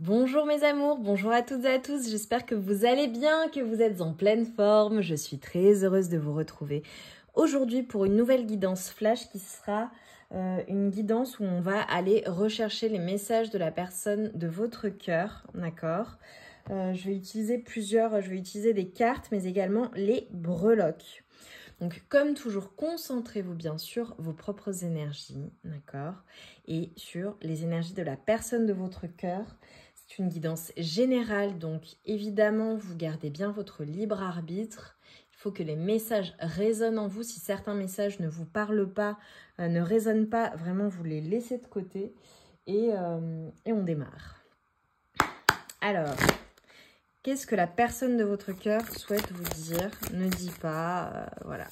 Bonjour mes amours, bonjour à toutes et à tous, j'espère que vous allez bien, que vous êtes en pleine forme. Je suis très heureuse de vous retrouver aujourd'hui pour une nouvelle guidance flash qui sera une guidance où on va aller rechercher les messages de la personne de votre cœur, d'accord? Je vais utiliser des cartes mais également les breloques. Donc, comme toujours, concentrez-vous bien sur vos propres énergies, d'accord? Et sur les énergies de la personne de votre cœur. C'est une guidance générale, donc évidemment, vous gardez bien votre libre arbitre. Il faut que les messages résonnent en vous. Si certains messages ne vous parlent pas, ne résonnent pas, vraiment, vous les laissez de côté et on démarre. Alors, qu'est-ce que la personne de votre cœur souhaite vous dire? Ne dit pas, voilà.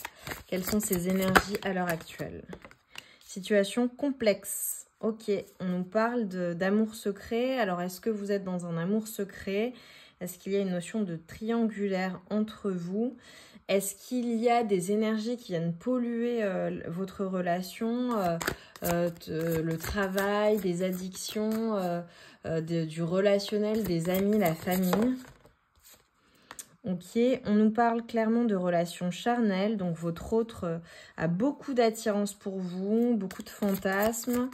Quelles sont ses énergies à l'heure actuelle? Situation complexe. Ok, on nous parle d'amour secret. Alors, est-ce que vous êtes dans un amour secret? Est-ce qu'il y a une notion de triangulaire entre vous? Est-ce qu'il y a des énergies qui viennent polluer votre relation, le travail, des addictions, du relationnel, des amis, la famille? Ok, on nous parle clairement de relations charnelles, donc votre autre a beaucoup d'attirance pour vous, beaucoup de fantasmes,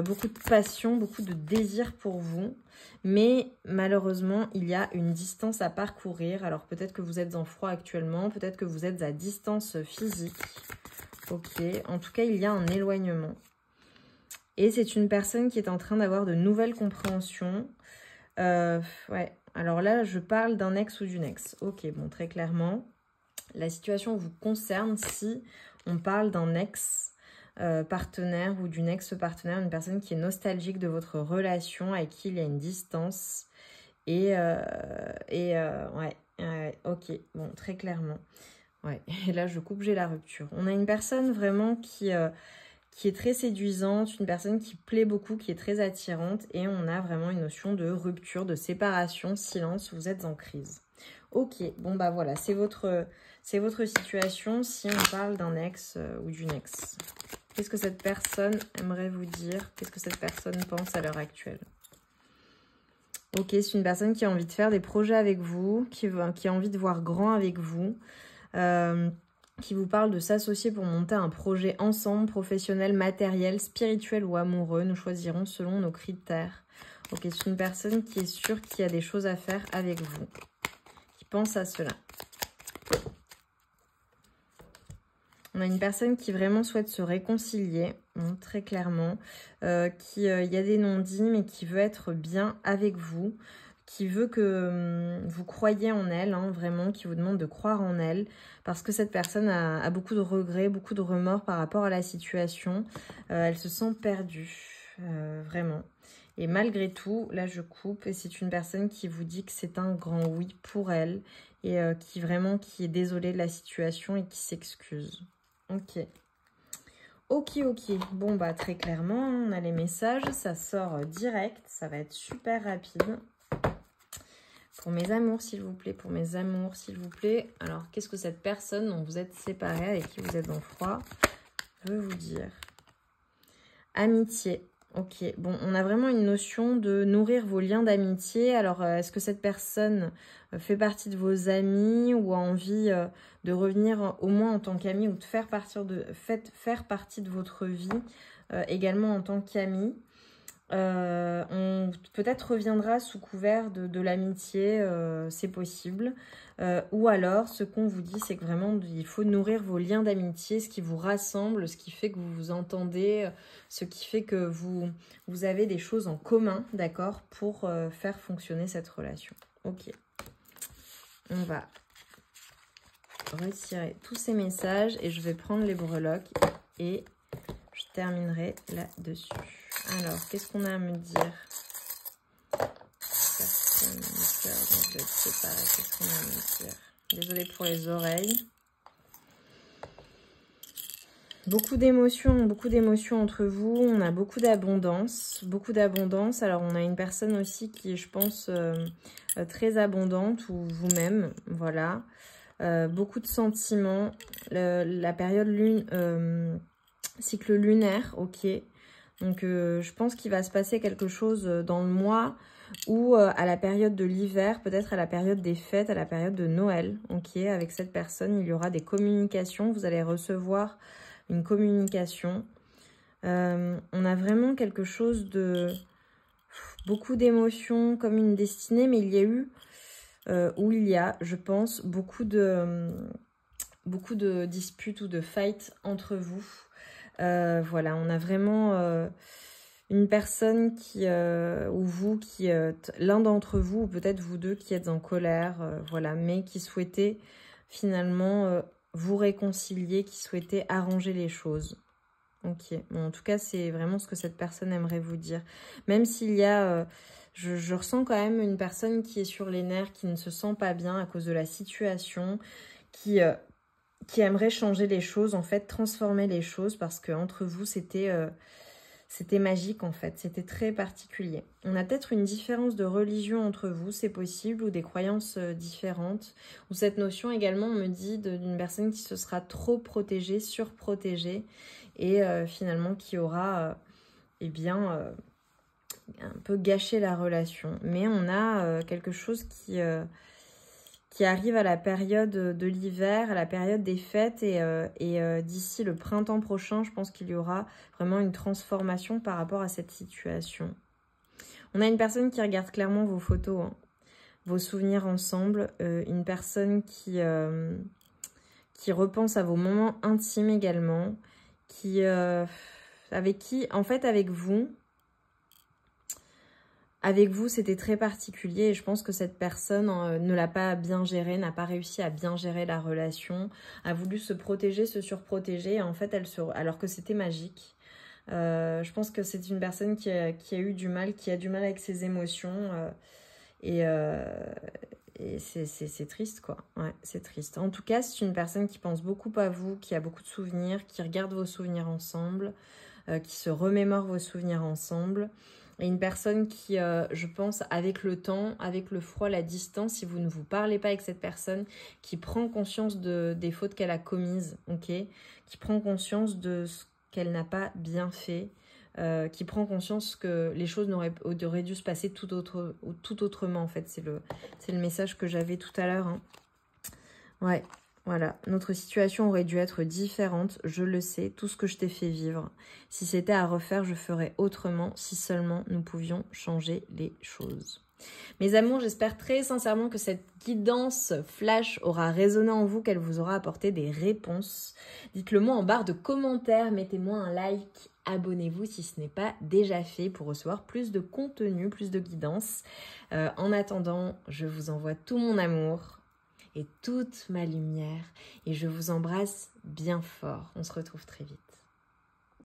beaucoup de passion, beaucoup de désir pour vous. Mais malheureusement, il y a une distance à parcourir. Alors peut-être que vous êtes en froid actuellement, peut-être que vous êtes à distance physique. Ok, en tout cas, il y a un éloignement. Et c'est une personne qui est en train d'avoir de nouvelles compréhensions. Ouais. Alors là, je parle d'un ex ou d'une ex. Ok, bon, très clairement, la situation vous concerne si on parle d'un ex-partenaire ou d'une ex-partenaire, une personne qui est nostalgique de votre relation, avec qui il y a une distance. Ouais, ok, bon, très clairement. Ouais, et là, je coupe, j'ai la rupture. On a une personne vraiment qui est très séduisante, une personne qui plaît beaucoup, qui est très attirante. Et on a vraiment une notion de rupture, de séparation, silence, vous êtes en crise. Ok, bon bah voilà, c'est votre situation si on parle d'un ex ou d'une ex. Qu'est-ce que cette personne aimerait vous dire? Qu'est-ce que cette personne pense à l'heure actuelle? Ok, c'est une personne qui a envie de faire des projets avec vous, qui a envie de voir grand avec vous. Qui vous parle de s'associer pour monter un projet ensemble, professionnel, matériel, spirituel ou amoureux. Nous choisirons selon nos critères. Ok, c'est une personne qui est sûre qu'il y a des choses à faire avec vous, qui pense à cela. On a une personne qui vraiment souhaite se réconcilier, hein, très clairement, il y a des non-dits, mais qui veut être bien avec vous, qui veut que vous croyiez en elle, hein, vraiment, qui vous demande de croire en elle, parce que cette personne a beaucoup de regrets, beaucoup de remords par rapport à la situation. Elle se sent perdue, vraiment. Et malgré tout, là je coupe, et c'est une personne qui vous dit que c'est un grand oui pour elle, et qui est désolée de la situation et qui s'excuse. Ok. Ok. Bon, bah très clairement, on a les messages, ça sort direct, ça va être super rapide. Pour mes amours, s'il vous plaît, pour mes amours, s'il vous plaît. Alors, qu'est-ce que cette personne dont vous êtes séparés, avec qui vous êtes en froid, veut vous dire? Amitié. Ok, bon, on a vraiment une notion de nourrir vos liens d'amitié. Alors, est-ce que cette personne fait partie de vos amis ou a envie de revenir au moins en tant qu'ami ou de faire partie de votre vie également en tant qu'ami? On peut-être reviendra sous couvert de l'amitié, c'est possible. Ou alors, ce qu'on vous dit, c'est que vraiment, il faut nourrir vos liens d'amitié, ce qui vous rassemble, ce qui fait que vous vous entendez, ce qui fait que vous avez des choses en commun, d'accord, pour faire fonctionner cette relation. Ok. On va retirer tous ces messages et je vais prendre les breloques et je terminerai là-dessus. Alors, qu'est-ce qu'on a à me dire? Personne ne cœur, donc je vais être séparée. Qu'est-ce qu'on a à me dire? Désolée pour les oreilles. Beaucoup d'émotions entre vous. On a beaucoup d'abondance. Alors, on a une personne aussi qui est, je pense, très abondante, ou vous-même, voilà. Beaucoup de sentiments. La période cycle lunaire, ok. Donc, je pense qu'il va se passer quelque chose dans le mois ou à la période de l'hiver, peut-être à la période des fêtes, à la période de Noël. Ok, avec cette personne, il y aura des communications. Vous allez recevoir une communication. On a vraiment quelque chose de... beaucoup d'émotions, comme une destinée, mais il y a eu, ou il y a, je pense, beaucoup de disputes ou de fights entre vous. Voilà, on a vraiment une personne qui, ou vous, qui, l'un d'entre vous, ou peut-être vous deux, qui êtes en colère, voilà, mais qui souhaitait finalement vous réconcilier, qui souhaitait arranger les choses. Ok, bon, en tout cas, c'est vraiment ce que cette personne aimerait vous dire. Même s'il y a... je ressens quand même une personne qui est sur les nerfs, qui ne se sent pas bien à cause de la situation, qui aimerait changer les choses, en fait, transformer les choses, parce qu'entre vous, c'était magique, en fait. C'était très particulier. On a peut-être une différence de religion entre vous, c'est possible, ou des croyances différentes. Ou cette notion également, on me dit, d'une personne qui se sera trop protégée, surprotégée, et finalement qui aura, eh bien, un peu gâché la relation. Mais on a quelque chose qui arrive à la période de l'hiver, à la période des fêtes, et d'ici le printemps prochain, je pense qu'il y aura vraiment une transformation par rapport à cette situation. On a une personne qui regarde clairement vos photos, hein, vos souvenirs ensemble, une personne qui repense à vos moments intimes également, avec qui, en fait, avec vous, c'était très particulier et je pense que cette personne ne l'a pas bien géré, n'a pas réussi à bien gérer la relation, a voulu se protéger, se surprotéger, et en fait, alors que c'était magique. Je pense que c'est une personne qui a eu du mal, qui a du mal avec ses émotions, et c'est triste, quoi. Ouais, c'est triste. En tout cas, c'est une personne qui pense beaucoup à vous, qui a beaucoup de souvenirs, qui regarde vos souvenirs ensemble, qui se remémore vos souvenirs ensemble. Et une personne qui, je pense, avec le temps, avec le froid, la distance, si vous ne vous parlez pas avec cette personne, qui prend conscience des fautes qu'elle a commises, ok, qui prend conscience de ce qu'elle n'a pas bien fait, qui prend conscience que les choses auraient dû se passer tout autrement, en fait. C'est le message que j'avais tout à l'heure, hein. Ouais, voilà. Notre situation aurait dû être différente, je le sais, tout ce que je t'ai fait vivre. Si c'était à refaire, je ferais autrement, si seulement nous pouvions changer les choses. Mes amours, j'espère très sincèrement que cette guidance flash aura résonné en vous, qu'elle vous aura apporté des réponses. Dites-le moi en barre de commentaires, mettez-moi un like, abonnez-vous si ce n'est pas déjà fait pour recevoir plus de contenu, plus de guidance. En attendant, je vous envoie tout mon amour et toute ma lumière et je vous embrasse bien fort. On se retrouve très vite.